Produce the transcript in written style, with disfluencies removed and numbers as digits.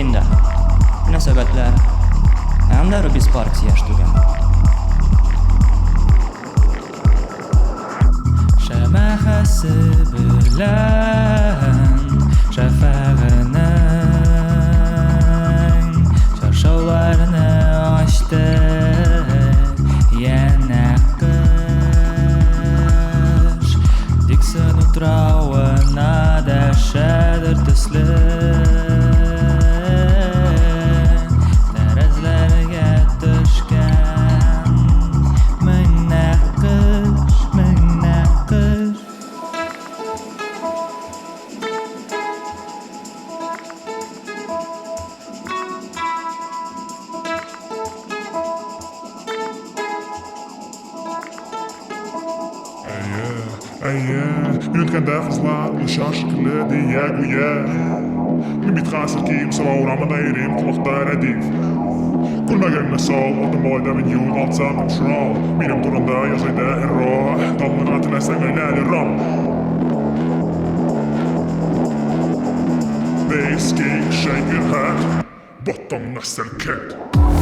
Inda münasebetler hamda Rubis Parks yaştugan. Şamahası bilen şafağının çarşavlarını açtı yana kış diksin utrağına dəhşədir tüslü tərəzlərə düşkən minə qış يتكندى خصلا وشاشكل دياك وياه من بيتخاسر كيم صور عم دايرين مختار رديف كل ما قلنا صال وطن بايدا من يوم عطسان من شرال مينم طرندا يا صيداء الروح طلنا تنسمعنا للرم They skate, shake your head, bottom nasıl cat.